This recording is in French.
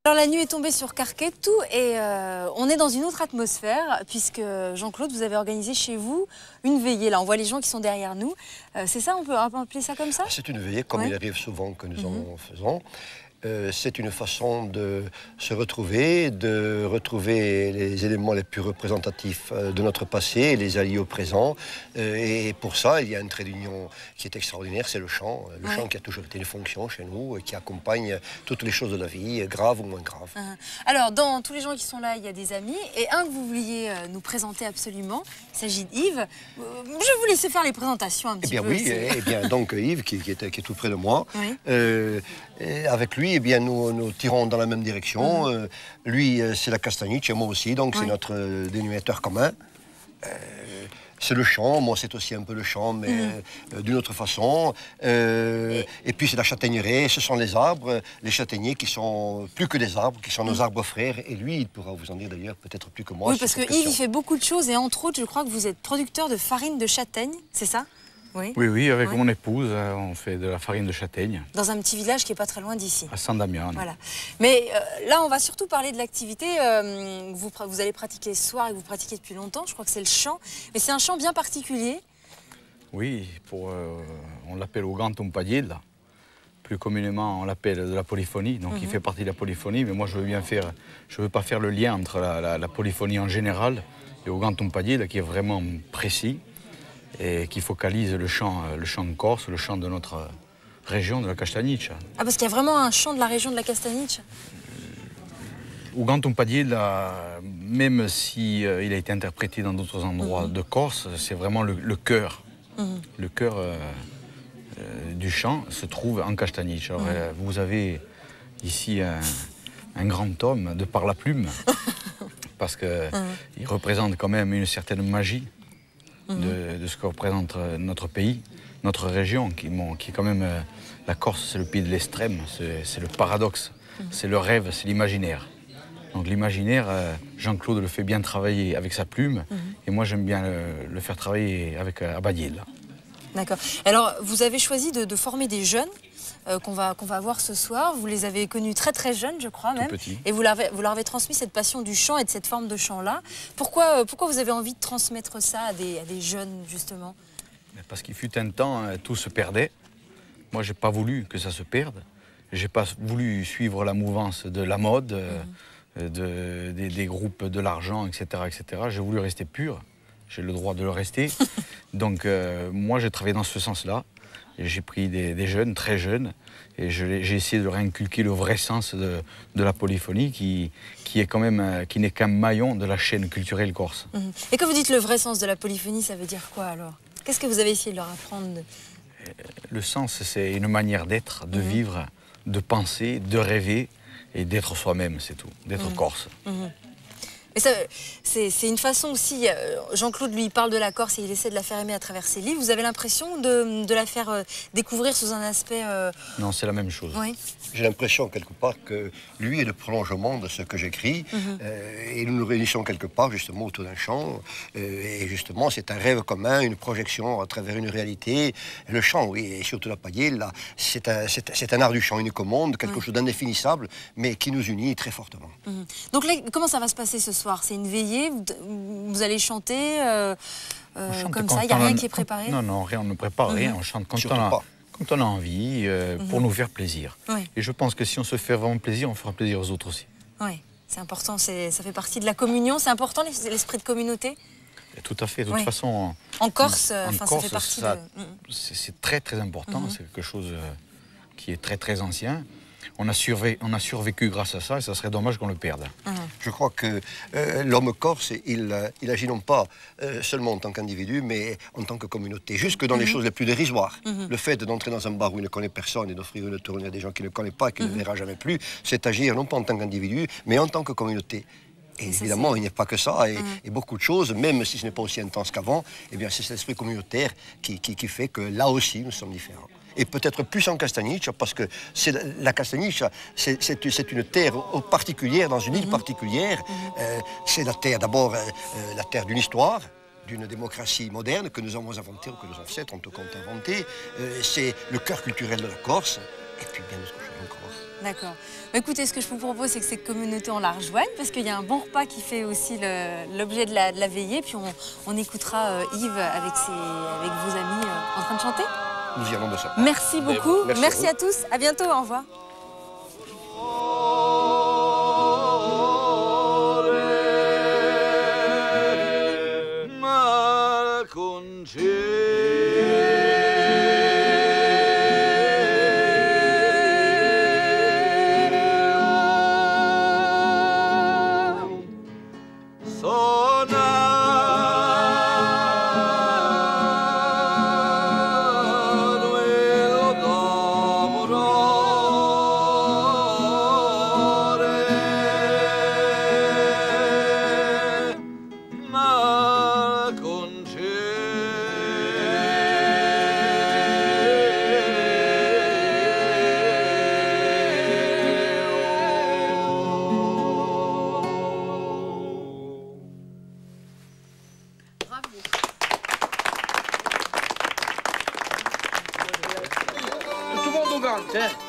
Alors la nuit est tombée sur Carquettou et on est dans une autre atmosphère puisque Jean-Claude, vous avez organisé chez vous une veillée. Là, on voit les gens qui sont derrière nous. C'est ça, on peut appeler ça comme ça? C'est une veillée, comme il arrive souvent que nous en faisons. C'est une façon de se retrouver, de retrouver les éléments les plus représentatifs de notre passé, les alliés au présent. Et pour ça, il y a un trait d'union qui est extraordinaire, c'est le chant. Le chant qui a toujours été une fonction chez nous, qui accompagne toutes les choses de la vie, graves ou moins graves. Alors, dans tous les gens qui sont là, il y a des amis. Et un que vous vouliez nous présenter absolument, il s'agit d'Yves. Je vais vous laisser faire les présentations un petit peu. Eh bien, donc Yves, qui est tout près de moi. Oui. Et avec lui, eh bien, nous tirons dans la même direction. Lui, c'est la castagniche, et moi aussi, donc c'est notre dénominateur commun. C'est le chant, moi c'est aussi un peu le chant, mais d'une autre façon. Et puis c'est la châtaigneraie, ce sont les arbres, les châtaigniers qui sont plus que des arbres, qui sont nos arbres frères. Et lui, il pourra vous en dire d'ailleurs peut-être plus que moi. Oui, parce que Yves, il fait beaucoup de choses et entre autres, je crois que vous êtes producteur de farine de châtaigne, c'est ça? Oui, avec mon épouse, on fait de la farine de châtaigne. Dans un petit village qui n'est pas très loin d'ici. À Saint-Damian. Voilà. Mais là, on va surtout parler de l'activité. Vous allez pratiquer ce soir et vous pratiquez depuis longtemps. Je crois que c'est le chant. Mais c'est un chant bien particulier. Oui, on l'appelle au grand tompadil. Plus communément, on l'appelle de la polyphonie. Donc il fait partie de la polyphonie. Mais moi, je veux pas faire le lien entre la polyphonie en général et au grand tompadil, qui est vraiment précis et qui focalise le chant corse, le chant de notre région, de la Castagnice. Ah, parce qu'il y a vraiment un chant de la région de la Castagnice? Au Grand Tompadil, même si il a été interprété dans d'autres endroits de Corse, c'est vraiment le cœur. Le cœur du chant se trouve en Castagnice. Alors, vous avez ici un grand homme de par la plume, parce qu'il représente quand même une certaine magie de ce que représente notre pays, notre région, qui est quand même... la Corse, c'est le pays de l'extrême, c'est le paradoxe, c'est le rêve, c'est l'imaginaire. Donc l'imaginaire, Jean-Claude le fait bien travailler avec sa plume, et moi j'aime bien le faire travailler avec Abadil. D'accord. Alors, vous avez choisi de former des jeunes qu'on va voir ce soir. Vous les avez connus très très jeunes, je crois même. Tout petits. Et vous leur avez transmis cette passion du chant et de cette forme de chant-là. Pourquoi vous avez envie de transmettre ça à des jeunes, justement? Parce qu'il fut un temps, tout se perdait. Moi, j'ai pas voulu que ça se perde. J'ai pas voulu suivre la mouvance de la mode, des groupes de l'argent, etc., etc. J'ai voulu rester pur. J'ai le droit de le rester. Donc, moi, j'ai travaillé dans ce sens-là. J'ai pris des jeunes, très jeunes, et j'ai essayé de leur inculquer le vrai sens de la polyphonie, qui n'est qu'un maillon de la chaîne culturelle corse. Et quand vous dites le vrai sens de la polyphonie, ça veut dire quoi alors? Qu'est-ce que vous avez essayé de leur apprendre? Le sens, c'est une manière d'être, de vivre, de penser, de rêver et d'être soi-même, c'est tout, d'être corse. Mais c'est une façon aussi, Jean-Claude lui parle de la Corse et il essaie de la faire aimer à travers ses livres. Vous avez l'impression de la faire découvrir sous un aspect... Non, c'est la même chose. Oui. J'ai l'impression quelque part que lui est le prolongement de ce que j'écris et nous nous réunissons quelque part justement autour d'un chant et justement c'est un rêve commun, une projection à travers une réalité. Le chant, oui, et surtout la paillette, là, c'est un art du chant unique au monde, quelque chose d'indéfinissable mais qui nous unit très fortement. Donc là, comment ça va se passer ce soir? C'est une veillée, vous allez chanter comme ça, il n'y a rien qui est préparé? Non, rien, on ne prépare rien, on chante quand on a envie, pour nous faire plaisir. Et je pense que si on se fait vraiment plaisir, on fera plaisir aux autres aussi. Oui, c'est important, ça fait partie de la communion, c'est important l'esprit de communauté? Et tout à fait, de toute façon... En Corse, ça fait partie de... C'est très très important, c'est quelque chose qui est très très ancien. On a survécu grâce à ça et ça serait dommage qu'on le perde. Je crois que l'homme corse, il agit non pas seulement en tant qu'individu, mais en tant que communauté, jusque dans les choses les plus dérisoires. Le fait d'entrer dans un bar où il ne connaît personne et d'offrir une tournée à des gens qu'il ne connaît pas et qu'il ne verra jamais plus, c'est agir non pas en tant qu'individu, mais en tant que communauté. Et évidemment, il n'y a pas que ça, et beaucoup de choses, même si ce n'est pas aussi intense qu'avant, eh bien c'est cet esprit communautaire qui fait que là aussi, nous sommes différents. Et peut-être plus en Castagnice, parce que la Castagnice, c'est une terre particulière, dans une île particulière. C'est la terre, d'abord, la terre d'une histoire, d'une démocratie moderne que nous avons inventée, ou que nos ancêtres ont inventé. C'est le cœur culturel de la Corse, et puis bien d'autres choses. encore. D'accord. Bah, écoutez, ce que je vous propose, c'est que cette communauté, on la rejoigne, parce qu'il y a un bon repas qui fait aussi l'objet de la veillée. Puis on écoutera Yves avec vos amis en train de chanter. Nous y allons de ça. Merci beaucoup. Merci à tous. À bientôt. Au revoir. Tout le monde au gang, tiens.